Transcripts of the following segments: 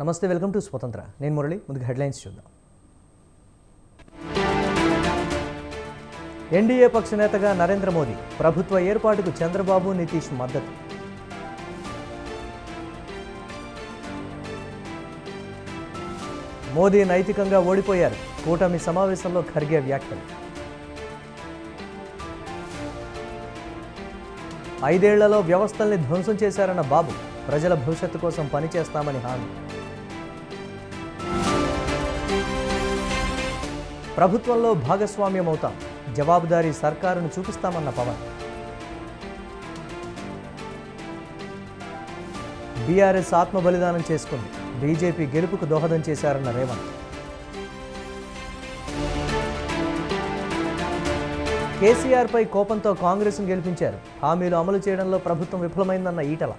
నమస్తే, welcome to స్వతంత్ర. నేను మురళి. ముందుగా హెడ్లైన్స్ చూద్దాం. ఎన్డీఏ పక్ష నేతగా నరేంద్ర మోదీ, ప్రభుత్వ ఏర్పాటుకు చంద్రబాబు, నితీష్ మద్దతు. మోదీ నైతికంగా ఓడిపోయారు, కూటమి సమావేశంలో ఖర్గే వ్యాఖ్యలు. 5 ఏళ్లలో వ్యవస్థల్ని ధ్వంసం చేశారన్న బాబు, ప్రజల భవిష్యత్తు కోసం పనిచేస్తామని హామీ. ప్రభుత్వంలో భాగస్వామ్యం అవుతాం, జవాబుదారీ సర్కారును చూపిస్తామన్న పవన్. బీఆర్ఎస్ ఆత్మ బలిదానం చేసుకుంది, బీజేపీ గెలుపుకు దోహదం చేశారన్న రేవంత్. కేసీఆర్పై కోపంతో కాంగ్రెస్ను గెలిపించారు, హామీలు అమలు చేయడంలో ప్రభుత్వం విఫలమైందన్న ఈటల.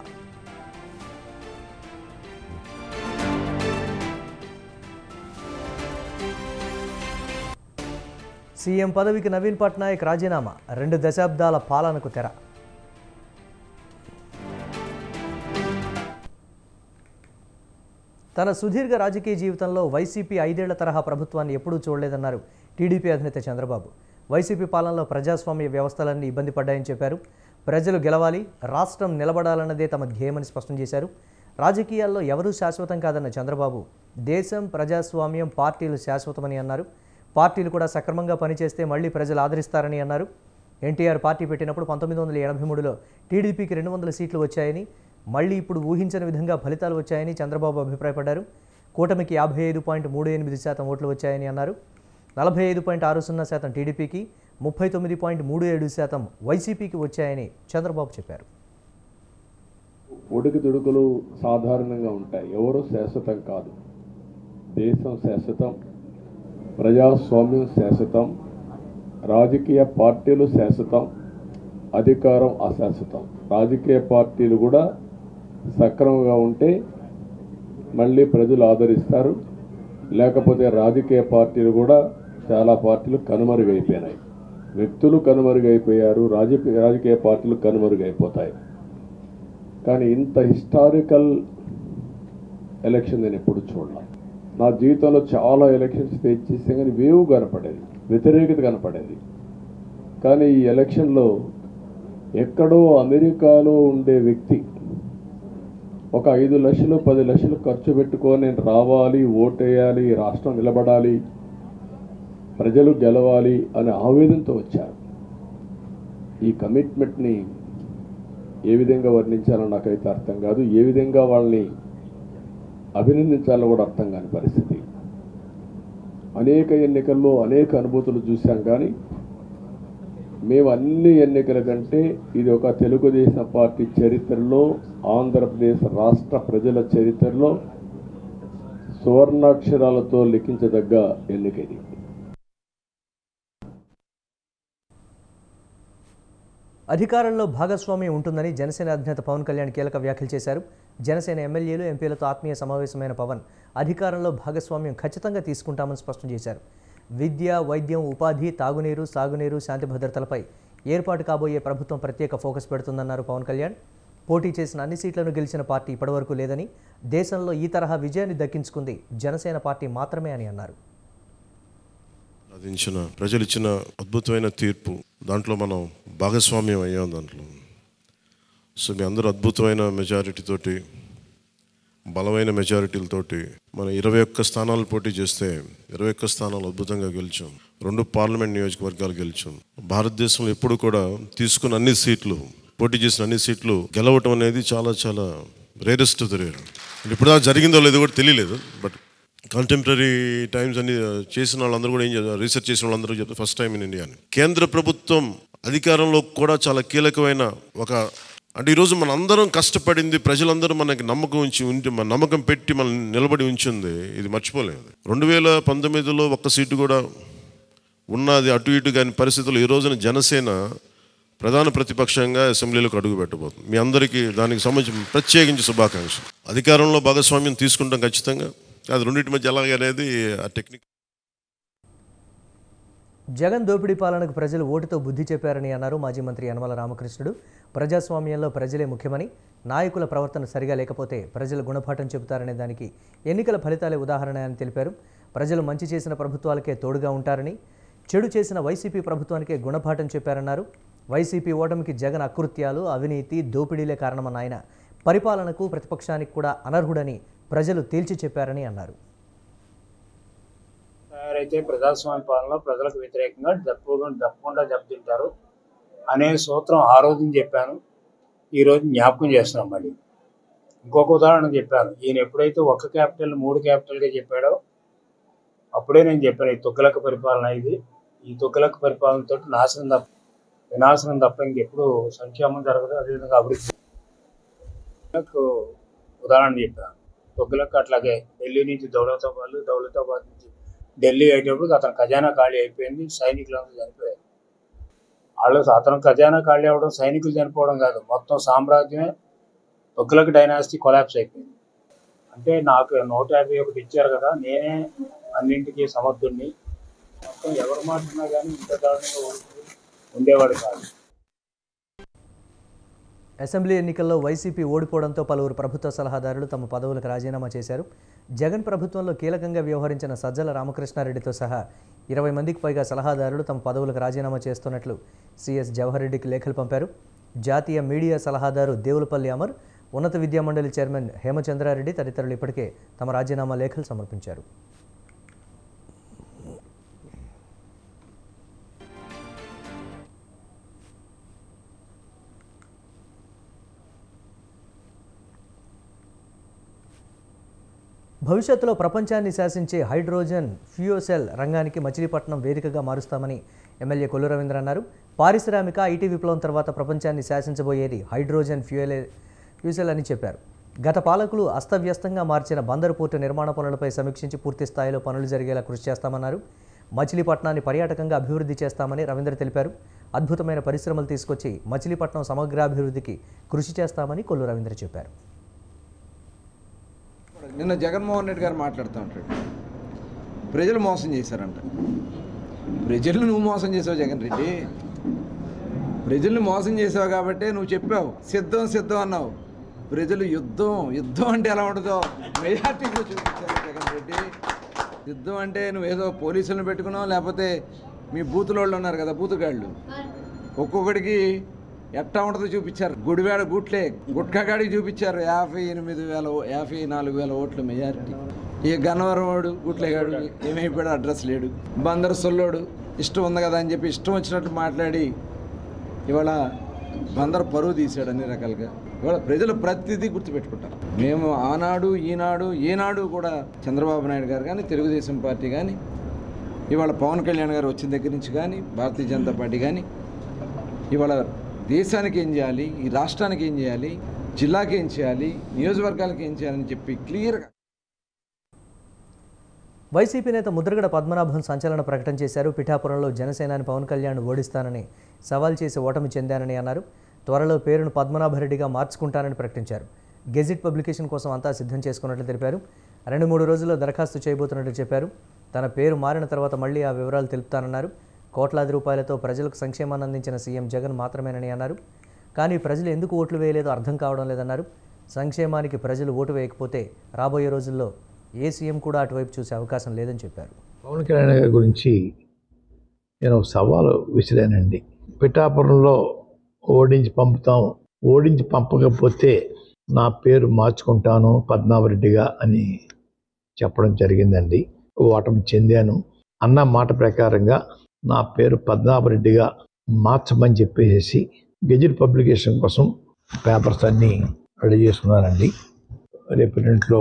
సీఎం పదవికి నవీన్ పట్నాయక్ రాజీనామా, 2 దశాబ్దాల పాలనకు తెర. తన సుదీర్ఘ రాజకీయ జీవితంలో వైసీపీ 5 ఏళ్ల తరహా ప్రభుత్వాన్ని ఎప్పుడూ చూడలేదన్నారు టీడీపీ అధినేత చంద్రబాబు. వైసీపీ పాలనలో ప్రజాస్వామ్య వ్యవస్థలన్నీ ఇబ్బంది పడ్డాయని చెప్పారు. ప్రజలు గెలవాలి, రాష్ట్రం నిలబడాలన్నదే తమ ధ్యేయమని స్పష్టం చేశారు. రాజకీయాల్లో ఎవరూ శాశ్వతం కాదన్న చంద్రబాబు, దేశం, ప్రజాస్వామ్యం, పార్టీలు శాశ్వతమని అన్నారు. పార్టీలు కూడా సక్రమంగా పనిచేస్తే మళ్లీ ప్రజలు ఆదరిస్తారని అన్నారు. ఎన్టీఆర్ పార్టీ పెట్టినప్పుడు 1983లో టీడీపీకి 200 సీట్లు వచ్చాయని, మళ్లీ ఇప్పుడు ఊహించని విధంగా ఫలితాలు వచ్చాయని చంద్రబాబు అభిప్రాయపడ్డారు. కూటమికి 55.38% ఓట్లు వచ్చాయని అన్నారు. 45.60% టీడీపీకి, 39.37% వైసీపీకి వచ్చాయని చంద్రబాబు చెప్పారు. ఒడుకుదొడుకులు సాధారణంగా ఉంటాయి, ఎవరూ శాశ్వతం కాదు. దేశం శాశ్వతం, ప్రజాస్వామ్యం శాశ్వతం, రాజకీయ పార్టీలు శాశ్వతం, అధికారం అశాశ్వతం. రాజకీయ పార్టీలు కూడా సక్రమంగా ఉంటే మళ్ళీ ప్రజలు ఆదరిస్తారు, లేకపోతే రాజకీయ పార్టీలు కూడా చాలా పార్టీలు కనుమరుగైపోయినాయి. వ్యక్తులు కనుమరుగైపోయారు, రాజకీయ పార్టీలు కనుమరుగైపోతాయి. కానీ ఇంత హిస్టారికల్ ఎలక్షన్ నేను ఎప్పుడు చూడలే. నా జీవితంలో చాలా ఎలక్షన్స్ ఫేస్ చేస్తే కానీ వేవ్ కనపడేది, వ్యతిరేకత కనపడేది. కానీ ఈ ఎలక్షన్లో ఎక్కడో అమెరికాలో ఉండే వ్యక్తి ఒక 5 లక్షలు 10 లక్షలు ఖర్చు పెట్టుకొని నేను రావాలి, ఓటేయాలి, రాష్ట్రం నిలబడాలి, ప్రజలు గెలవాలి అనే ఆవేదనతో వచ్చారు. ఈ కమిట్మెంట్ని ఏ విధంగా వర్ణించాలో నాకైతే అర్థం కాదు. ఏ విధంగా వాళ్ళని అభినందించాలో కూడా అర్థం కాని పరిస్థితి. అనేక ఎన్నికల్లో అనేక అనుభూతులు చూసాం, కానీ మేము అన్ని ఎన్నికల కంటే ఇది ఒక తెలుగుదేశం పార్టీ చరిత్రలో, ఆంధ్రప్రదేశ్ రాష్ట్ర ప్రజల చరిత్రలో సువర్ణాక్షరాలతో లిఖించదగ్గ ఎన్నిక ఇది. అధికారంలో భాగస్వామ్యం ఉంటుందని జనసేన అధినేత పవన్ కళ్యాణ్ కీలక వ్యాఖ్యలు చేశారు. జనసేన ఎమ్మెల్యేలు, ఎంపీలతో ఆత్మీయ సమావేశమైన పవన్ అధికారంలో భాగస్వామ్యం ఖచ్చితంగా తీసుకుంటామని స్పష్టం చేశారు. విద్య, వైద్యం, ఉపాధి, తాగునీరు, సాగునీరు, శాంతి భద్రతలపై ఏర్పాటు కాబోయే ప్రభుత్వం ప్రత్యేక ఫోకస్ పెడుతుందన్నారు పవన్ కళ్యాణ్. పోటీ చేసిన అన్ని సీట్లను గెలిచిన పార్టీ ఇప్పటివరకు లేదని, దేశంలో ఈ తరహా విజయాన్ని దక్కించుకుంది జనసేన పార్టీ మాత్రమే అని అన్నారు. ప్రజలు ఇచ్చిన అద్భుతమైన తీర్పు, దాంట్లో మనం భాగస్వామ్యం అయ్యాం దాంట్లో. సో మీ అందరూ అద్భుతమైన మెజారిటీతోటి, బలమైన మెజారిటీలతోటి మనం 21 స్థానాలు పోటీ చేస్తే 21 స్థానాలు అద్భుతంగా గెలిచాం. 2 పార్లమెంట్ నియోజకవర్గాలు గెలిచాం. భారతదేశంలో ఎప్పుడు కూడా తీసుకున్న అన్ని సీట్లు, పోటీ చేసిన అన్ని సీట్లు గెలవటం అనేది చాలా చాలా రేరెస్ట్ రేర్. ఇప్పుడు దాకా జరిగిందో లేదో కూడా తెలియలేదు. బట్ కంటెంపరీ టైమ్స్ అన్ని చేసిన వాళ్ళందరూ కూడా ఏం చేస్తారు, రీసెర్చ్ చేసిన వాళ్ళందరూ చెప్తారు ఫస్ట్ టైం ఇన్ ఇండియా అని. కేంద్ర ప్రభుత్వం అధికారంలో కూడా చాలా కీలకమైన అంటే ఈరోజు మన అందరం కష్టపడింది, ప్రజలందరూ మనకి మన నమ్మకం పెట్టి మనం నిలబడి ఉంచింది, ఇది మర్చిపోలేదు. 2019లో 1 సీటు కూడా ఉన్నది అటు ఇటు కాని పరిస్థితుల్లో ఈ రోజున జనసేన ప్రధాన ప్రతిపక్షంగా అసెంబ్లీలోకి అడుగు పెట్టబోతుంది. మీ అందరికీ దానికి సంబంధించి ప్రత్యేకించి శుభాకాంక్షలు. అధికారంలో భాగస్వామ్యం తీసుకుంటాం ఖచ్చితంగా, అది రెండింటి మధ్య ఎలాగనేది ఆ టెక్నిక్. జగన్ దోపిడీ పాలనకు ప్రజలు ఓటుతో బుద్ధి చెప్పారని అన్నారు మాజీ మంత్రి యనమల రామకృష్ణుడు. ప్రజాస్వామ్యంలో ప్రజలే ముఖ్యమని, నాయకుల ప్రవర్తన సరిగా లేకపోతే ప్రజలు గుణపాఠం చెబుతారనే దానికి ఎన్నికల ఫలితాలే ఉదాహరణ అని తెలిపారు. ప్రజలు మంచి చేసిన ప్రభుత్వాలకే తోడుగా ఉంటారని, చెడు చేసిన వైసీపీ ప్రభుత్వానికే గుణపాఠం చెప్పారన్నారు. వైసీపీ ఓటమికి జగన్ అకృత్యాలు, అవినీతి, దోపిడీలే కారణమన్న ఆయన పరిపాలనకు ప్రతిపక్షానికి కూడా అనర్హుడని ప్రజలు తేల్చి చెప్పారని అన్నారు. తయారైతే ప్రజాస్వామ్య పాలనలో ప్రజలకు వ్యతిరేకంగా తప్పకుండా దెబ్బతింటారు అనే సూత్రం ఆ రోజు చెప్పాను, ఈరోజు జ్ఞాపకం చేస్తున్నాం. మళ్ళీ ఇంకొక ఉదాహరణ చెప్పాను. ఈయన ఎప్పుడైతే ఒక్క క్యాపిటల్ 3 క్యాపిటల్గా చెప్పాడో అప్పుడే నేను చెప్పాను, ఈ తుగ్గలక పరిపాలన ఇది, ఈ తుగ్గలక పరిపాలనతో వినాశనం తప్ప ఇంకెప్పుడు సంక్షేమం జరగదు, అదేవిధంగా అభివృద్ధి. ఉదాహరణ చెప్పాను. తుగ్గలక్ అట్లాగే ఢిల్లీ నుంచి దౌలతాబాద్ నుంచి ఢిల్లీ అయ్యేటప్పుడు అతని ఖజానా ఖాళీ అయిపోయింది, సైనికులందరూ చనిపోయారు. అతను ఖజానా ఖాళీ అవ్వడం, సైనికులు చనిపోవడం కాదు, మొత్తం సామ్రాజ్యమే తుగ్గలక్ డైనాసిటీ కొలాప్స్ అయిపోయింది. అంటే నాకు 151 ఇచ్చారు కదా, నేనే అన్నింటికీ సమర్థుడిని, మొత్తం ఎవరు మాట్లాడినా కానీ ఇంత దారుణంగా ఉండేవాడు కాదు. అసెంబ్లీ ఎన్నికల్లో వైసీపీ ఓడిపోవడంతో పలువురు ప్రభుత్వ సలహాదారులు తమ పదవులకు రాజీనామా చేశారు. జగన్ ప్రభుత్వంలో కీలకంగా వ్యవహరించిన సజ్జల రామకృష్ణారెడ్డితో సహా 20 మందికి పైగా సలహాదారులు తమ పదవులకు రాజీనామా చేస్తున్నట్లు సిఎస్ జవహర్ రెడ్డికి లేఖలు పంపారు. జాతీయ మీడియా సలహాదారు దేవులపల్లి అమర్, ఉన్నత విద్యామండలి చైర్మన్ హేమచంద్రారెడ్డి తదితరులు ఇప్పటికే తమ రాజీనామా లేఖలు సమర్పించారు. భవిష్యత్తులో ప్రపంచాన్ని శాసించే హైడ్రోజన్ ఫ్యూయల్ సెల్ రంగానికి మచిలీపట్నం వేదికగా మారుస్తామని ఎమ్మెల్యే కొల్లు రవీంద్ర అన్నారు. పారిశ్రామిక ఐటీ విప్లవం తర్వాత ప్రపంచాన్ని శాసించబోయేది హైడ్రోజన్ ఫ్యూయల్ సెల్ అని చెప్పారు. గత పాలకులు అస్తవ్యస్తంగా మార్చిన బందరు పోర్టు నిర్మాణ పనులపై సమీక్షించి పూర్తి స్థాయిలో పనులు జరిగేలా కృషి చేస్తామన్నారు. మచిలీపట్నాన్ని పర్యాటకంగా అభివృద్ధి చేస్తామని రవీంద్ర తెలిపారు. అద్భుతమైన పరిశ్రమలు తీసుకొచ్చి మచిలీపట్నం సమగ్రాభివృద్ధికి కృషి చేస్తామని కొల్లు రవీంద్ర చెప్పారు. నిన్న జగన్మోహన్ రెడ్డి గారు మాట్లాడుతూ ఉంటాడు, ప్రజలు మోసం చేశారంట. ప్రజలు నువ్వు మోసం చేసావు జగన్ రెడ్డి, ప్రజల్ని మోసం చేసావు కాబట్టి నువ్వు చెప్పావు సిద్ధం అన్నావు. ప్రజలు యుద్ధం అంటే ఎలా ఉంటుందో మెజార్టీలో చూపించారు జగన్ రెడ్డి. యుద్ధం అంటే నువ్వేదో పోలీసులను పెట్టుకున్నావు, లేకపోతే మీ బూతులోళ్ళు ఉన్నారు కదా బూతుగాళ్ళు, ఒక్కొక్కడికి ఎట్టా ఉంటుందో చూపించారు. గుడివాడ గుట్కాగాడికి చూపించారు 54,000 ఓట్లు మెజారిటీ. ఇక గన్నవరం వాడు గుట్లేగాడు ఏమైపోయాడు, అడ్రస్ లేడు. బందరు సొల్లోడు ఇష్టం ఉంది కదా అని చెప్పి ఇష్టం వచ్చినట్టు మాట్లాడి ఇవాళ బందరు పరువు తీశాడు అన్ని రకాలుగా. ఇవాళ ప్రజలు ప్రతిదీ గుర్తుపెట్టుకుంటారు. మేము ఆనాడు ఏనాడు కూడా చంద్రబాబు నాయుడు గారు కానీ, తెలుగుదేశం పార్టీ కానీ, ఇవాళ పవన్ కళ్యాణ్ గారు వచ్చిన దగ్గర నుంచి కానీ, భారతీయ జనతా పార్టీ కానీ, ఇవాళ దేశానికి ఏం చేయాలి, ఈ రాష్ట్రానికి ఏం చేయాలి, జిల్లాకి ఏం చేయాలి, నియోజకవర్గాలకి ఏం చేయాలని చెప్పి క్లియర్గా. వైసీపీ నేత ముద్రగడ పద్మనాభం సంచలన ప్రకటన చేశారు. పిఠాపురంలో జనసేనాని పవన్ కళ్యాణ్ ఓడిస్తానని సవాల్ చేసి ఓటమి చెందానని అన్నారు. త్వరలో పేరును పద్మనాభరెడ్డిగా మార్చుకుంటానని ప్రకటించారు. గెజిట్ పబ్లికేషన్ కోసం అంతా సిద్ధం చేసుకున్నట్లు తెలిపారు. 2-3 రోజుల్లో దరఖాస్తు చేయబోతున్నట్లు చెప్పారు. తన పేరు మారిన తర్వాత మళ్లీ ఆ వివరాలు తెలుపుతానన్నారు. కోట్లాది రూపాయలతో ప్రజలకు సంక్షేమాన్ని అందించిన సీఎం జగన్ మాత్రమేనని అన్నారు. కానీ ప్రజలు ఎందుకు ఓట్లు వేయలేదో అర్థం కావడం లేదన్నారు. సంక్షేమానికి ప్రజలు ఓటు వేయకపోతే రాబోయే రోజుల్లో ఏ సీఎం కూడా అటువైపు చూసే అవకాశం లేదని చెప్పారు. పవన్ కళ్యాణ్ గారి గురించి నేను సవాలు విసిరానండి. పిఠాపురంలో ఓడించి పంపకపోతే నా పేరు మార్చుకుంటాను పద్మనాభరెడ్డిగా అని చెప్పడం జరిగిందండి. ఓటమి చెందాను అన్న మాట ప్రకారంగా నా పేరు పద్మనాభరెడ్డిగా మార్చమని చెప్పేసి గెజిట్ పబ్లికేషన్ కోసం పేపర్స్ అన్నీ రెడీ చేసుకున్నానండి. రేపు ఇంట్లో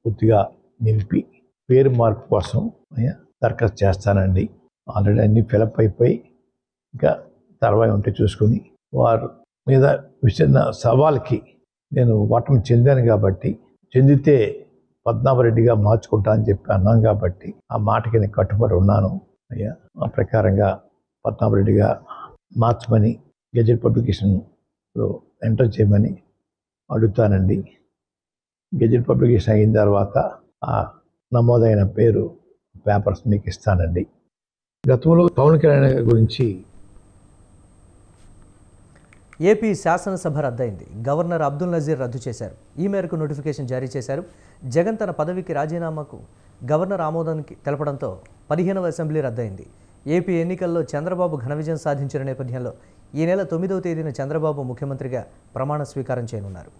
పూర్తిగా నింపి పేరు మార్పు కోసం దరఖాస్తు చేస్తానండి. ఆల్రెడీ అన్నీ ఫిలప్ అయిపోయి ఇంకా తర్వాత ఉంటే చూసుకుని వారు మీద విసిరిన సవాల్కి నేను ఓటమి చెందాను కాబట్టి, చెందితే పద్మనాభరెడ్డిగా మార్చుకుంటా అని చెప్పి అన్నాను కాబట్టి ఆ మాటకి నేను కట్టుబడి ఉన్నాను అయ్యా. ఆ ప్రకారంగా పద్మనాభరెడ్డిగా మార్చమని గెజెట్ పబ్లికేషన్లో ఎంటర్ చేయమని అడుగుతానండి. గెజెట్ పబ్లికేషన్ అయిన తర్వాత ఆ నమోదైన పేరు పేపర్స్ మీకు ఇస్తానండి. గతంలో పవన్ కళ్యాణ్ గారి గురించి ఏపీ శాసనసభ రద్దయింది. గవర్నర్ అబ్దుల్ నజీర్ రద్దు చేశారు. ఈ మేరకు నోటిఫికేషన్ జారీ చేశారు. జగన్ తన పదవికి రాజీనామాకు గవర్నర్ ఆమోదానికి తెలపడంతో 15వ అసెంబ్లీ రద్దయింది. ఏపీ ఎన్నికల్లో చంద్రబాబు ఘన విజయం సాధించిన నేపథ్యంలో ఈ నెల 9వ తేదీన చంద్రబాబు ముఖ్యమంత్రిగా ప్రమాణ స్వీకారం చేయనున్నారు.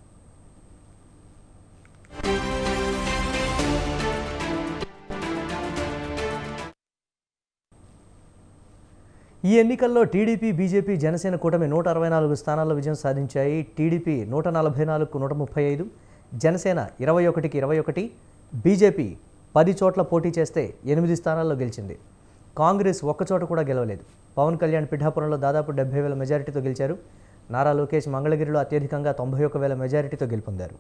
ఈ ఎన్నికల్లో టీడీపీ, బీజేపీ, జనసేన కూటమి 164 స్థానాల్లో విజయం సాధించాయి. టీడీపీ 144కు 135, జనసేన 21కి 21, బీజేపీ 10 చోట్ల పోటీ చేస్తే 8 స్థానాల్లో గెలిచింది. కాంగ్రెస్ ఒక్కచోట కూడా గెలవలేదు. పవన్ కళ్యాణ్ పిఠాపురంలో దాదాపు 70,000 మెజారిటీతో గెలిచారు. నారా లోకేష్ మంగళగిరిలో అత్యధికంగా 91,000 మెజారిటీతో గెలుపొందారు.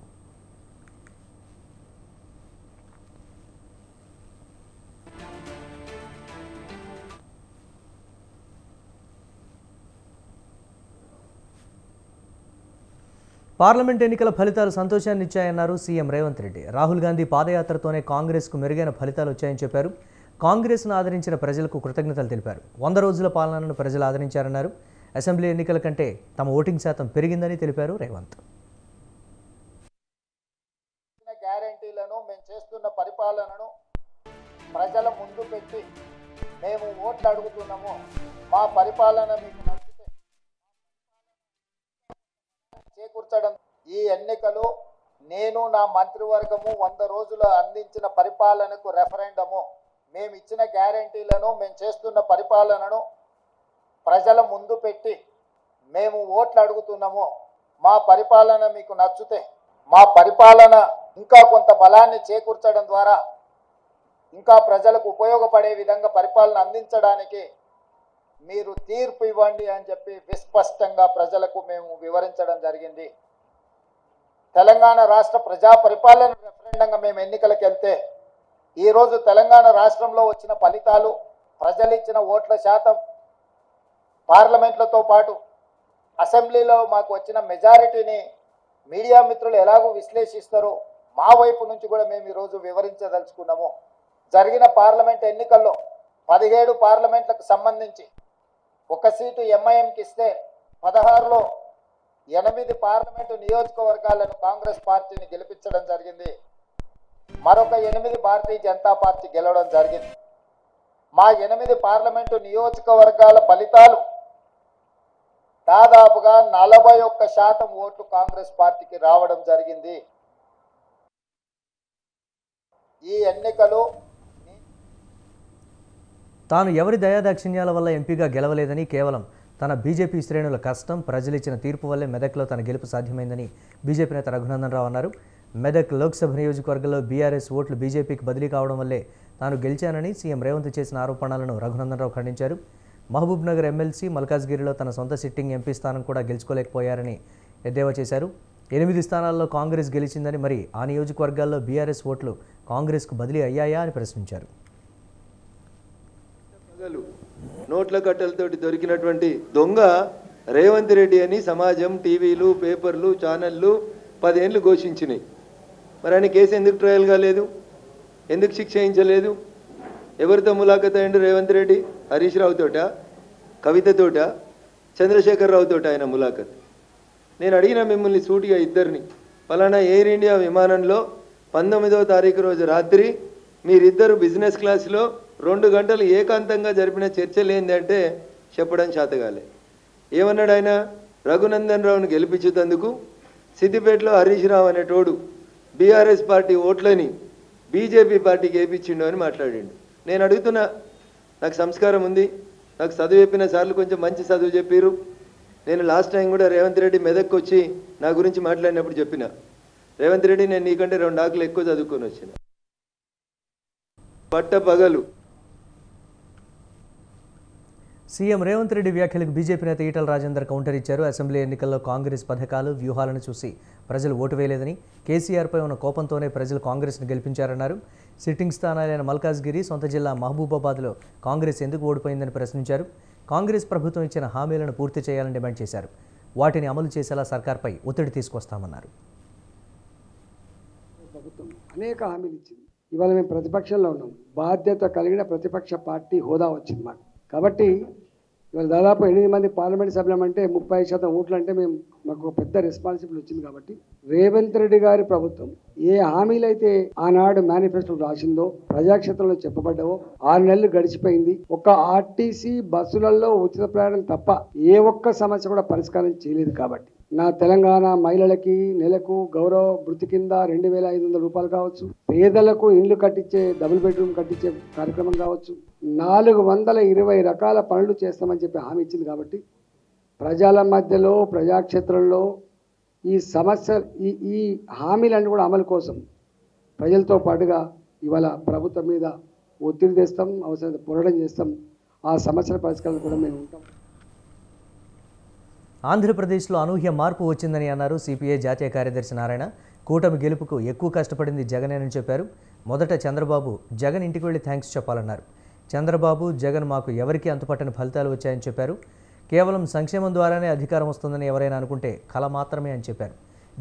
పార్లమెంట్ ఎన్నికల ఫలితాలు సంతోషాన్ని ఇచ్చాయన్నారు సీఎం రేవంత్ రెడ్డి. రాహుల్ గాంధీ పాదయాత్రతోనే కాంగ్రెస్కు మెరుగైన ఫలితాలు వచ్చాయని చెప్పారు. కాంగ్రెస్ను ఆదరించిన ప్రజలకు కృతజ్ఞతలు తెలిపారు. 100 రోజుల పాలనను ప్రజలు ఆదరించారన్నారు. అసెంబ్లీ ఎన్నికల కంటే తమ ఓటింగ్ శాతం పెరిగిందని తెలిపారు రేవంత్. గ్యారెంటీలను మేము చేస్తున్న పరిపాలనను ప్రజల ముందు పెట్టి మేము ఓట్లు అడుగుతున్నాము. మా పరిపాలన మీకు నచ్చితే చేకూర్చడం. ఈ ఎన్నికలు నేను నా మంత్రివర్గము 100 రోజులు అందించిన పరిపాలనకు రెఫరెండము. మేము ఇచ్చిన గ్యారెంటీలను మేము చేస్తున్న పరిపాలనను ప్రజల ముందు పెట్టి మేము ఓట్లు అడుగుతున్నాము. మా పరిపాలన మీకు నచ్చితే మా పరిపాలన ఇంకా కొంత బలాన్ని చేకూర్చడం ద్వారా ఇంకా ప్రజలకు ఉపయోగపడే విధంగా పరిపాలన అందించడానికి మీరు తీర్పు ఇవ్వండి అని చెప్పి విస్పష్టంగా ప్రజలకు మేము వివరించడం జరిగింది. తెలంగాణ రాష్ట్ర ప్రజా పరిపాలన రెఫరెండంగా మేము ఎన్నికలకు వెళ్తే ఈరోజు తెలంగాణ రాష్ట్రంలో వచ్చిన ఫలితాలు, ప్రజలు ఇచ్చిన ఓట్ల శాతం, పార్లమెంట్లతో పాటు అసెంబ్లీలో మాకు వచ్చిన మెజారిటీని మీడియా మిత్రులు ఎలాగూ విశ్లేషిస్తారో మా వైపు నుంచి కూడా మేము ఈరోజు వివరించదలుచుకున్నాము. జరిగిన పార్లమెంట్ ఎన్నికల్లో 17 పార్లమెంట్లకు సంబంధించి 1 సీటు ఎంఐఎంకి ఇస్తే 16లో 8 పార్లమెంటు నియోజకవర్గాలను కాంగ్రెస్ పార్టీని గెలిపించడం జరిగింది. మరొక 8 భారతీయ జనతా పార్టీ గెలవడం జరిగింది. మా 8 పార్లమెంటు నియోజకవర్గాల ఫలితాలు దాదాపుగా 41% ఓట్లు కాంగ్రెస్ పార్టీకి రావడం జరిగింది. ఈ ఎన్నికలు తాను ఎవరి దయాదాక్షిణ్యాల వల్ల ఎంపీగా గెలవలేదని, కేవలం తన బీజేపీ శ్రేణుల కష్టం, ప్రజలిచ్చిన తీర్పు వల్లే మెదక్లో తన గెలుపు సాధ్యమైందని బీజేపీ నేత రఘునందన్ రావు అన్నారు. మెదక్ లోక్సభ నియోజకవర్గంలో బీఆర్ఎస్ ఓట్లు బీజేపీకి బదిలీ కావడం వల్లే తాను గెలిచానని సీఎం రేవంత్ చేసిన ఆరోపణలను రఘునందన్ రావు ఖండించారు. మహబూబ్ నగర్ ఎమ్మెల్సీ మల్కాజ్గిరిలో తన సొంత సిట్టింగ్ ఎంపీ స్థానం కూడా గెలుచుకోలేకపోయారని ఎద్దేవా చేశారు. 8 స్థానాల్లో కాంగ్రెస్ గెలిచిందని, మరి ఆ నియోజకవర్గాల్లో బీఆర్ఎస్ ఓట్లు కాంగ్రెస్కు బదిలీ అయ్యాయా అని ప్రశ్నించారు. నోట్ల కట్టలతోటి దొరికినటువంటి దొంగ రేవంత్ రెడ్డి అని సమాజం, టీవీలు, పేపర్లు, ఛానళ్ళు 10 ఏళ్ళు ఘోషించినాయి. మరి ఆయన కేసు ఎందుకు ట్రయల్ కాలేదు? ఎందుకు శిక్ష వేయించలేదు? ఎవరితో ములాఖత్ అయ్యిండు రేవంత్ రెడ్డి? హరీష్ రావుతోట, కవితతోట, చంద్రశేఖరరావుతోట ఆయన ములాఖత్. నేను అడిగిన మిమ్మల్ని సూటిగా ఇద్దరిని, పలానా ఎయిర్ ఇండియా విమానంలో 19వ తారీఖు రోజు రాత్రి మీరిద్దరు బిజినెస్ క్లాస్లో 2 గంటలు ఏకాంతంగా జరిపిన చర్చలు ఏంటంటే చెప్పడం చేతగాలే. ఏమన్నాడు ఆయన? రఘునందన్ రావును గెలిపించేందుకు సిద్దిపేటలో హరీష్ రావు అనేటోడు బీఆర్ఎస్ పార్టీ ఓట్లని బీజేపీ పార్టీకి వేయించిండు అని మాట్లాడిండు. నేను అడుగుతున్నా, నాకు సంస్కారం ఉంది, నాకు చదువు చెప్పిన సార్లు కొంచెం మంచి చదువు చెప్పారు. నేను లాస్ట్ టైం కూడా రేవంత్ రెడ్డి మెదక్కి వచ్చి నా గురించి మాట్లాడినప్పుడు చెప్పిన, రేవంత్ రెడ్డి నేను నీకంటే 2 ఆకులు ఎక్కువ చదువుకొని వచ్చిన. పట్టపగలు సీఎం రేవంత్ రెడ్డి వ్యాఖ్యలకు బీజేపీ నేత ఈటల రాజేందర్ కౌంటర్ ఇచ్చారు. అసెంబ్లీ ఎన్నికల్లో కాంగ్రెస్ పథకాలు, వ్యూహాలను చూసి ప్రజలు ఓటు వేయలేదని, కేసీఆర్పై ఉన్న కోపంతోనే ప్రజలు కాంగ్రెస్ను గెలిపించారన్నారు. సిట్టింగ్ స్థానాలైన మల్కాజ్గిరి, సొంత జిల్లా మహబూబాబాద్లో కాంగ్రెస్ ఎందుకు ఓడిపోయిందని ప్రశ్నించారు. కాంగ్రెస్ ప్రభుత్వం ఇచ్చిన హామీలను పూర్తి చేయాలని డిమాండ్ చేశారు. వాటిని అమలు చేసేలా సర్కార్పై ఒత్తిడి తీసుకొస్తామన్నారు. ప్రభుత్వం అనేక హామీలు ఇచ్చింది. ఇవాళ మేము ప్రతిపక్షంలో ఉన్నాం. బాధ్యత కలిగిన ప్రతిపక్ష పార్టీ హోదా వచ్చింది మాకు. కాబట్టి ఇవాళ దాదాపు 8 మంది పార్లమెంట్ సభ్యులమంటే 30% ఓట్లు అంటే మాకు ఒక పెద్ద రెస్పాన్సిబిలిటీ వచ్చింది. కాబట్టి రేవంత్ రెడ్డి గారి ప్రభుత్వం ఏ హామీలైతే ఆనాడు మేనిఫెస్టో రాసిందో ప్రజాక్షేత్రంలో చెప్పబడ్డావో 6 నెలలు గడిచిపోయింది. ఒక ఆర్టీసీ బస్సులలో ఉచిత ప్రయాణం తప్ప ఏ ఒక్క సమస్య కూడా పరిష్కారం చేయలేదు. కాబట్టి నా తెలంగాణ మహిళలకి నెలకు గౌరవ భృతి కింద 2,500 రూపాయలు కావచ్చు, పేదలకు ఇండ్లు కట్టించే డబుల్ బెడ్రూమ్ కట్టించే కార్యక్రమం కావచ్చు, 420 రకాల పనులు చేస్తామని చెప్పి హామీ ఇచ్చింది. కాబట్టి ప్రజల మధ్యలో ప్రజాక్షేత్రంలో ఈ సమస్య ఈ హామీలన్నీ కూడా అమలు కోసం ప్రజలతో పాటుగా ఇవాళ ప్రభుత్వం మీద ఒత్తిడి తెస్తాం, అవసరం పోరాటం చేస్తాం. ఆ సమస్యల పరిష్కారం కూడా మేము ఉంటాం. ఆంధ్రప్రదేశ్లో అనూహ్య మార్పు వచ్చిందని అన్నారు సిపిఐ జాతీయ కార్యదర్శి నారాయణ. కూటమి గెలుపుకు ఎక్కువ కష్టపడింది జగనేనని చెప్పారు. మొదట చంద్రబాబు జగన్ ఇంటికి వెళ్ళి థ్యాంక్స్ చెప్పాలన్నారు. చంద్రబాబు జగన్ మాకు ఎవరికీ అంతుపట్టని ఫలితాలు వచ్చాయని చెప్పారు. కేవలం సంక్షేమం ద్వారానే అధికారం వస్తుందని ఎవరైనా అనుకుంటే కల మాత్రమే అని చెప్పారు.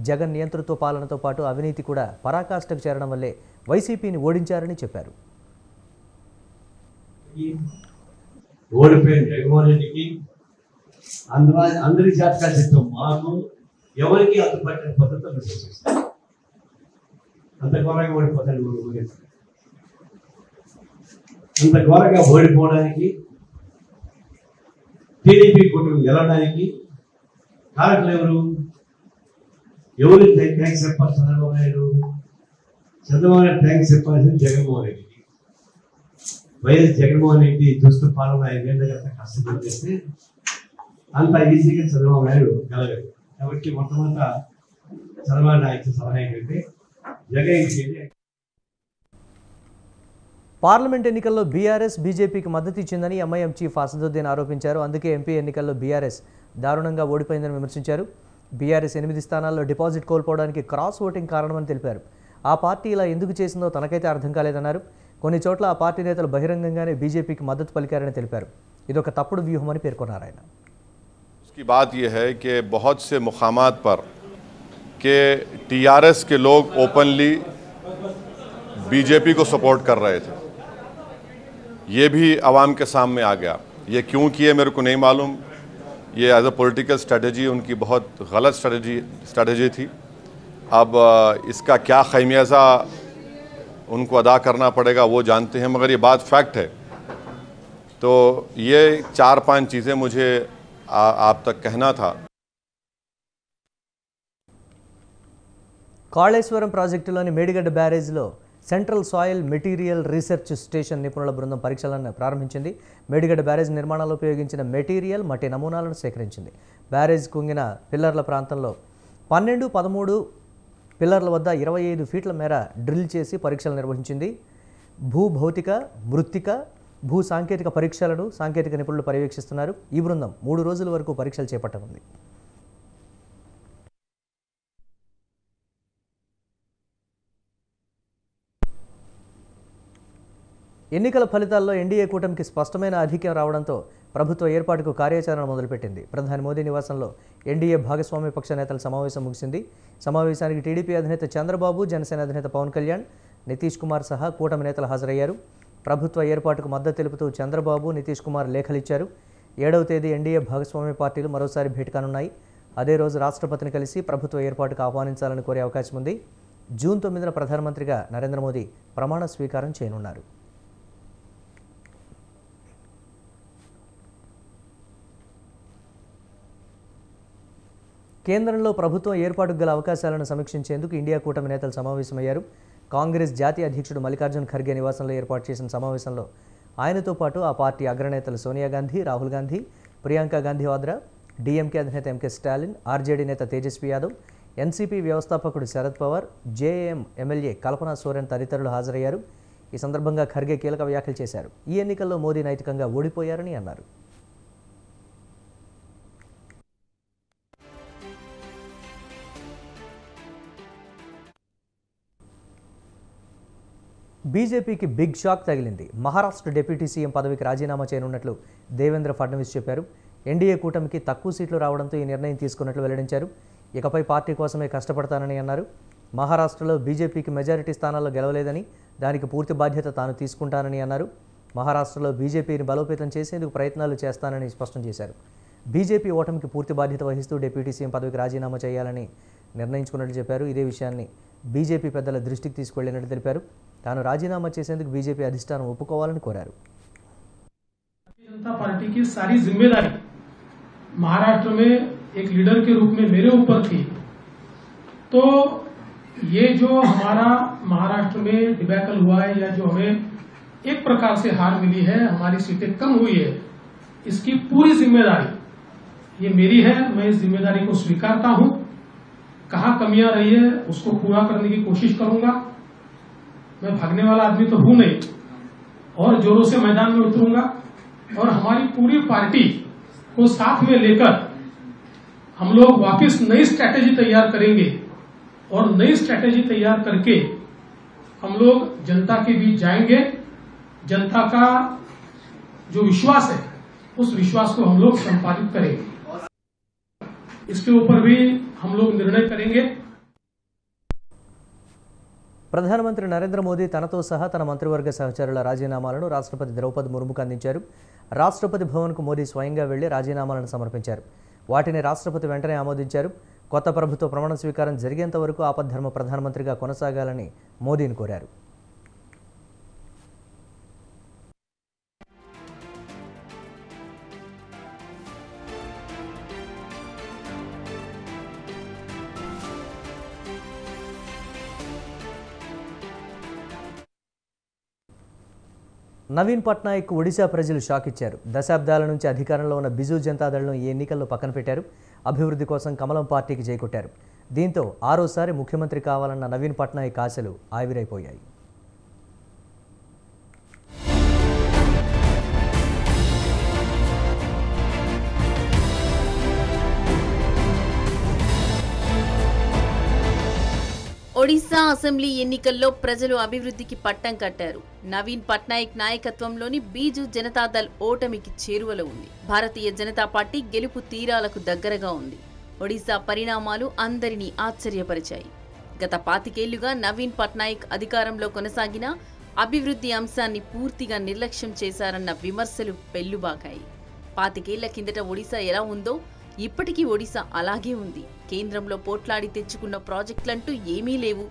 జగన్ నియంతృత్వ పాలనతో పాటు అవినీతి కూడా పరాకాష్ఠకు చేరడం వల్లే వైసీపీని ఓడించారని చెప్పారు. ఓడిపోయిన జగన్మోహన్ రెడ్డికి అందరి జాతకాలు చెప్తాం, మాకు ఎవరికి అంతుపట్టిన పద్ధతులు చేస్తాం. అంత ఘోరంగా ఓడిపోతాడు. అంత ఘోరంగా ఓడిపోవడానికి టీడీపీ కూటమి గెలవడానికి కారకులు ఎవరు థ్యాంక్స్ చెప్పాలి? చంద్రబాబు నాయుడు థ్యాంక్స్ చెప్పాల్సింది జగన్మోహన్ రెడ్డికి. వైఎస్ జగన్మోహన్ రెడ్డి దుష్ట పాలన 5 ఏళ్ళ కష్టపడి చేస్తే అంత ఈజీగా చంద్రబాబు నాయుడు గెలగదు. కాబట్టి మొట్టమొదట చంద్రబాబు నాయుడు సలహా ఏంటంటే జగన్ పార్లమెంట్ ఎన్నికల్లో బీఆర్ఎస్ బీజేపీకి మద్దతు ఇచ్చిందని ఎంఐఎం చీఫ్ అసదుద్దీన్ ఆరోపించారు. అందుకే ఎంపీ ఎన్నికల్లో బీఆర్ఎస్ దారుణంగా ఓడిపోయిందని విమర్శించారు. బీఆర్ఎస్ 8 స్థానాల్లో డిపాజిట్ కోల్పోవడానికి క్రాస్ ఓటింగ్ కారణమని తెలిపారు. ఆ పార్టీ ఇలా ఎందుకు చేసిందో తనకైతే అర్థం కాలేదన్నారు. కొన్ని చోట్ల ఆ పార్టీ నేతలు బహిరంగంగానే బీజేపీకి మద్దతు పలికారని తెలిపారు. ఇదొక తప్పుడు వ్యూహమని పేర్కొన్నారు ఆయన. उसकी बात यह है कि बहुत से मुकामात पर के टीआरएस के लोग ओपनली बीजेपी को सपोर्ट कर रहे थे. ये भी आवाम के सामने आ गया. ये क्यों किए मेरे को नहीं मालूम. ये एज अ पॉलिटिकल स्ट्रेटजी उनकी बहुत गलत स्ट्रेटजी थी. अब इसका क्या खमियाजा उनको अदा करना पड़ेगा वो जानते हैं, मगर ये बात फैक्ट है. तो ये 4-5 चीज़ें मुझे आप तक कहना था. కాళేశ్వరం ప్రాజెక్టులోని మేడిగడ్డ బ్యారేజ్లో central soil material research station నిపుణుల బృందం పరీక్షలను ప్రారంభించింది. మేడిగడ్డ బ్యారేజ్ నిర్మాణంలో ఉపయోగించిన మెటీరియల్ మట్టి నమూనాలను సేకరించింది. బ్యారేజ్ కుంగిన పిల్లర్ల ప్రాంతంలో 12, 13 పిల్లర్ల వద్ద 25 ఫీట్ల మేర డ్రిల్ చేసి పరీక్షలు నిర్వహించింది. భూభౌతిక, మృత్తిక, భూ సాంకేతిక పరీక్షలను సాంకేతిక నిపుణులు పర్యవేక్షిస్తున్నారు. ఈ బృందం 3 రోజుల వరకు పరీక్షలు చేపట్టనుంది. ఎన్నికల ఫలితాల్లో ఎన్డీఏ కూటమికి స్పష్టమైన ఆధిక్యం రావడంతో ప్రభుత్వ ఏర్పాటుకు కార్యాచరణ మొదలుపెట్టింది. ప్రధాని మోదీ నివాసంలో ఎన్డీఏ భాగస్వామ్య పక్ష నేతల సమావేశం ముగిసింది. సమావేశానికి టీడీపీ అధినేత చంద్రబాబు, జనసేన అధినేత పవన్ కళ్యాణ్, నితీష్ కుమార్ సహా కూటమి నేతలు హాజరయ్యారు. ప్రభుత్వ ఏర్పాటుకు మద్దతు తెలుపుతూ చంద్రబాబు, నితీష్ కుమార్ లేఖలిచ్చారు. 7వ తేదీ ఎన్డీఏ భాగస్వామ్య పార్టీలు మరోసారి భేటీ కానున్నాయి. అదే రోజు రాష్ట్రపతిని కలిసి ప్రభుత్వ ఏర్పాటుకు ఆహ్వానించాలని కోరే అవకాశం ఉంది. జూన్ 9న ప్రధానమంత్రిగా నరేంద్ర మోదీ ప్రమాణ స్వీకారం చేయనున్నారు. కేంద్రంలో ప్రభుత్వం ఏర్పాటుకు గల అవకాశాలను సమీక్షించేందుకు ఇండియా కూటమి నేతలు సమావేశమయ్యారు. కాంగ్రెస్ జాతీయ అధ్యక్షుడు మల్లికార్జున్ ఖర్గే నివాసంలో ఏర్పాటు చేసిన సమావేశంలో ఆయనతో పాటు ఆ పార్టీ అగ్రనేతలు సోనియా గాంధీ, రాహుల్ గాంధీ, ప్రియాంక గాంధీ వాద్రా, డీఎంకే అధినేత ఎంకే స్టాలిన్, ఆర్జేడీ నేత తేజస్వి యాదవ్, ఎన్సీపీ వ్యవస్థాపకుడు శరద్ పవార్, జేఏఎం ఎమ్మెల్యే కల్పనా సోరెన్ తదితరులు హాజరయ్యారు. ఈ సందర్భంగా ఖర్గే కీలక వ్యాఖ్యలు చేశారు. ఈ ఎన్నికల్లో మోదీ నైతికంగా ఓడిపోయారని అన్నారు. బీజేపీకి బిగ్ షాక్ తగిలింది. మహారాష్ట్ర డిప్యూటీ సీఎం పదవికి రాజీనామా చేయనున్నట్లు దేవేంద్ర ఫడ్నవీస్ చెప్పారు. ఎన్డీఏ కూటమికి తక్కువ సీట్లు రావడంతో ఈ నిర్ణయం తీసుకున్నట్లు వెల్లడించారు. ఇకపై పార్టీ కోసమే కష్టపడతానని అన్నారు. మహారాష్ట్రలో బీజేపీకి మెజారిటీ స్థానాల్లో గెలవలేదని, దానికి పూర్తి బాధ్యత తాను తీసుకుంటానని అన్నారు. మహారాష్ట్రలో బీజేపీని బలోపేతం చేసేందుకు ప్రయత్నాలు చేస్తానని స్పష్టం చేశారు. బీజేపీ ఓటమికి పూర్తి బాధ్యత వహిస్తూ డిప్యూటీ సీఎం పదవికి రాజీనామా చేయాలని నిర్ణయించుకున్నట్లు చెప్పారు. ఇదే విషయాన్ని బీజేపీ పెద్దల దృష్టికి తీసుకెళ్లినట్టు తెలిపారు. తాను రాజీనామా చేసేందుకు బీజేపీ అధిష్టానం ఒప్పుకోవాలని కోరారు. जनता पार्टी की सारी जिम्मेदारी महाराष्ट्र में एक लीडर के रूप में मेरे ऊपर थी, तो ये जो हमारा महाराष्ट्र में डिबैकल हुआ है या जो हमें एक प्रकार से हार मिली है, हमारी सीटें कम हुई है, इसकी पूरी जिम्मेदारी ये मेरी है। मैं इस जिम्मेदारी को स्वीकारता हूं। कहां कमियां रही है उसको पूरा करने की कोशिश करूंगा। मैं भागने वाला आदमी तो हूं नहीं और जोरों से मैदान में उतरूंगा और हमारी पूरी पार्टी को साथ में लेकर हम लोग वापस नई स्ट्रैटेजी तैयार करेंगे और नई स्ट्रैटेजी तैयार करके हम लोग जनता के बीच जाएंगे। जनता का जो विश्वास है उस विश्वास को हम लोग संपादित करेंगे। इसके ऊपर भी हम लोग निर्णय करेंगे। ప్రధానమంత్రి నరేంద్ర మోదీ తనతో సహా తన మంత్రివర్గ సహచరుల రాజీనామాలను రాష్ట్రపతి ద్రౌపది ముర్ముకు అందించారు. రాష్ట్రపతి భవన్కు మోదీ స్వయంగా వెళ్లి రాజీనామాలను సమర్పించారు. వాటిని రాష్ట్రపతి వెంటనే ఆమోదించారు. కొత్త ప్రభుత్వ ప్రమాణ స్వీకారం జరిగేంత వరకు ఆపద్ధర్మ ప్రధానమంత్రిగా కొనసాగాలని మోదీని కోరారు. నవీన్ పట్నాయక్ ఒడిశా ప్రజలు షాక్ ఇచ్చారు. దశాబ్దాల నుంచి అధికారంలో ఉన్న బిజు జనతాదళ్ను ఈ ఎన్నికల్లో పక్కన పెట్టారు. అభివృద్ధి కోసం కమలం పార్టీకి జైకొట్టారు. దీంతో ఆరోసారి ముఖ్యమంత్రి కావాలన్న నవీన్ పట్నాయక్ ఆశలు ఆవిరైపోయాయి. ఒడిశా అసెంబ్లీ ఎన్నికల్లో ప్రజలు అభివృద్ధికి పట్టం కట్టారు. నవీన్ పట్నాయక్ నాయకత్వంలోని బీజు జనతాదళ్ ఓటమికి చేరువలో ఉంది. భారతీయ జనతా పార్టీ గెలుపు తీరాలకు దగ్గరగా ఉంది. ఒడిశా పరిణామాలు అందరినీ ఆశ్చర్యపరిచాయి. గత 25 ఏళ్లుగా నవీన్ పట్నాయక్ అధికారంలో కొనసాగిన అభివృద్ధి అంశాన్ని పూర్తిగా నిర్లక్ష్యం చేశారన్న విమర్శలు పెళ్లుబాకాయి. 25 ఏళ్ల కిందట ఒడిశా ఎలా ఉందో ఇప్పటికీ ఒడిశా అలాగే ఉంది. కేంద్రంలో పోట్లాడి తెచ్చుకున్న ప్రాజెక్టులంటూ ఏమీ లేవు.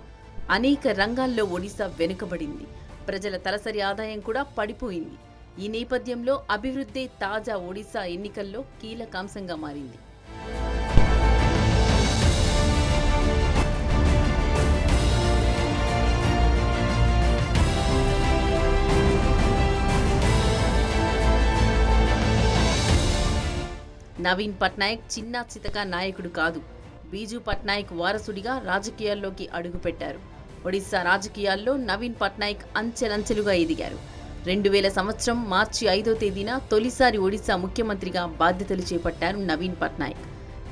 అనేక రంగాల్లో ఒడిశా వెనుకబడింది. ప్రజల తలసరి ఆదాయం కూడా పడిపోయింది. ఈ నేపథ్యంలో అభివృద్ధి తాజా ఒడిశా ఎన్నికల్లో కీలకాంశంగా మారింది. నవీన్ పట్నాయక్ చిన్నా చితకా నాయకుడు కాదు. బీజు పట్నాయక్ వారసుడిగా రాజకీయాల్లోకి అడుగుపెట్టారు. ఒడిశా రాజకీయాల్లో నవీన్ పట్నాయక్ అంచెలంచెలుగా ఎదిగారు. 2000 సంవత్సరం మార్చి 5వ తేదీన తొలిసారి ఒడిశా ముఖ్యమంత్రిగా బాధ్యతలు చేపట్టారు నవీన్ పట్నాయక్.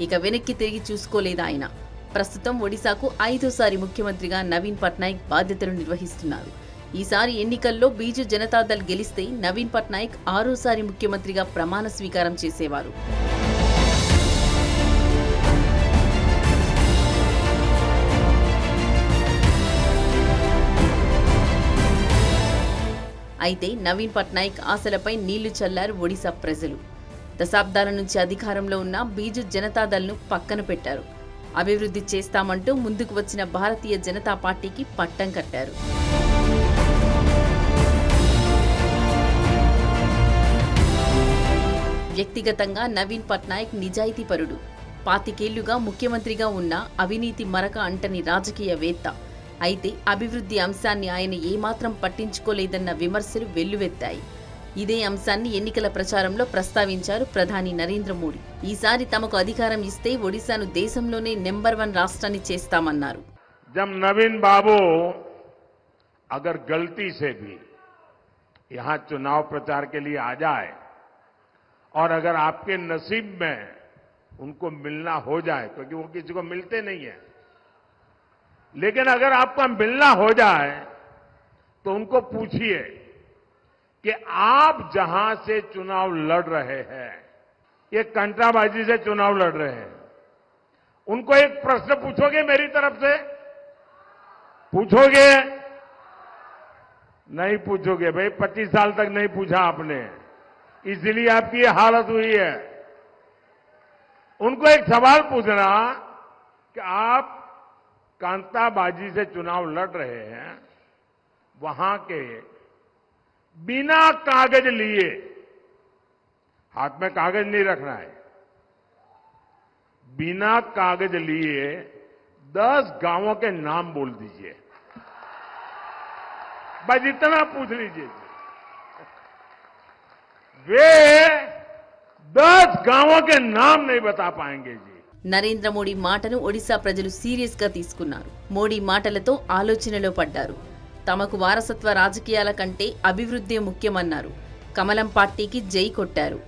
ఇక వెనక్కి తిరిగి చూసుకోలేదు ఆయన. ప్రస్తుతం ఒడిశాకు 5వసారి ముఖ్యమంత్రిగా నవీన్ పట్నాయక్ బాధ్యతలు నిర్వహిస్తున్నారు. ఈసారి ఎన్నికల్లో బీజు జనతాదళ్ గెలిస్తే నవీన్ పట్నాయక్ 6వసారి ముఖ్యమంత్రిగా ప్రమాణ స్వీకారం చేసేవారు. అయితే నవీన్ పట్నాయక్ ఆశలపై నీళ్లు చల్లారు ఒడిశా ప్రజలు. దశాబ్దాల నుంచి అధికారంలో ఉన్న బీజు జనతాదళ్ను పక్కన పెట్టారు. అభివృద్ధి చేస్తామంటూ ముందుకు వచ్చిన భారతీయ జనతా పార్టీకి పట్టం కట్టారు. వ్యక్తిగతంగా నవీన్ పట్నాయక్ నిజాయితీపరుడు. 25 ఏళ్లుగా ముఖ్యమంత్రిగా ఉన్న అవినీతి మరక అంటని రాజకీయవేత్త. అయితే అభివృద్ధి అంశాన్ని ఆయన ఏమాత్రం పట్టించుకోలేదన్న విమర్శలు వెల్లువెత్తాయి. ఇదే అంశాన్ని ఎన్నికల ప్రచారంలో ప్రస్తావించారు ప్రధాని నరేంద్ర మోడీ. ఈసారి తమకు అధికారం ఇస్తే ఒడిశాను దేశంలోనే నెంబర్ 1 రాష్ట్రాన్ని చేస్తామన్నారు. जब नवीन बाबू अगर गलती से भी यहां चुनाव प्रचार के लिए आ जाए और अगर आपके नसीब में उनको मिलना हो जाए, क्योंकि वो किसी को मिलते नहीं है, लेकिन अगर आपका मिलना हो जाए तो उनको पूछिए कि आप जहां से चुनाव लड़ रहे हैं, ये कंटाबाजी से चुनाव लड़ रहे हैं, उनको एक प्रश्न पूछोगे मेरी तरफ से? पूछोगे? नहीं पूछोगे भाई, 25 साल तक नहीं पूछा आपने, इसलिए आपकी ये हालत हुई है। उनको एक सवाल पूछना कि आप कांताबाजी से चुनाव लड़ रहे हैं, वहां के बिना कागज लिए, हाथ में कागज नहीं रखना है, बिना कागज लिए 10 गांवों के नाम बोल दीजिए, बस इतना पूछ लीजिए। वे 10 गांवों के नाम नहीं बता पाएंगे जी। నరేంద్ర మోడీ మాటను ఒడిశా ప్రజలు సీరియస్ గా తీసుకున్నారు. మోడీ మాటలతో ఆలోచనలో పడ్డారు. తమకు వారసత్వ రాజకీయాల కంటే అభివృద్ధి ముఖ్యమన్నారు. కమలం పార్టీకి జై కొట్టారు.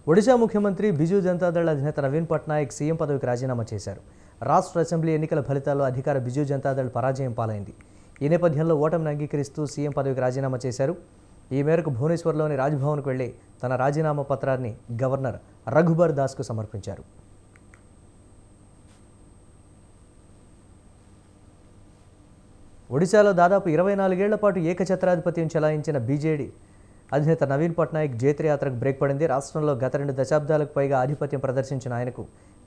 ఒడిశా ముఖ్యమంత్రి బిజు జనతాదళ్ అధినేత నవీన్ పట్నాయక్ సీఎం పదవికి రాజీనామా చేశారు. రాష్ట్ర అసెంబ్లీ ఎన్నికల ఫలితాల్లో అధికార బిజు జనతాదళ్ పరాజయం పాలైంది. ఈ నేపథ్యంలో ఓటమిని అంగీకరిస్తూ సీఎం పదవికి రాజీనామా చేశారు. ఈ మేరకు భువనేశ్వర్లోని రాజ్భవన్కు వెళ్లి తన రాజీనామా పత్రాన్ని గవర్నర్ రఘుబర్ దాస్కు సమర్పించారు. ఒడిశాలో దాదాపు 24 ఏళ్ల పాటు ఏకఛత్రాధిపత్యం చెలాయించిన బీజేడీ అధినేత నవీన్ పట్నాయక్ జైత్రయాత్రకు బ్రేక్ పడింది. రాష్ట్రంలో గత 2 దశాబ్దాలకు పైగా ఆధిపత్యం ప్రదర్శించిన ఆయనకు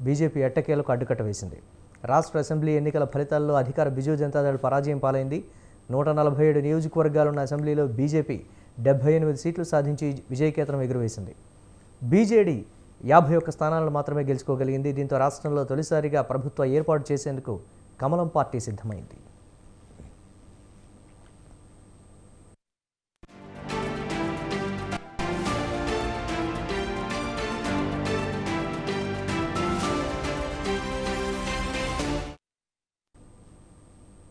బీజేపీ ఎట్టకేలకు అడ్డుకట్ట వేసింది. రాష్ట్ర అసెంబ్లీ ఎన్నికల ఫలితాల్లో అధికార బిజు జనతాదళ్ పరాజయం పాలైంది. 147 నియోజకవర్గాలున్న అసెంబ్లీలో బీజేపీ 78 సీట్లు సాధించి విజయకేతనం ఎగురవేసింది. బీజేడీ 51 స్థానాలను మాత్రమే గెలుచుకోగలిగింది. దీంతో రాష్ట్రంలో తొలిసారిగా ప్రభుత్వ ఏర్పాటు చేసేందుకు కమలం పార్టీ సిద్ధమైంది.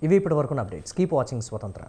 ఇవి ఇప్పటి వరకున్న అప్డేట్స్. కీప్ వాచింగ్ స్వతంత్ర.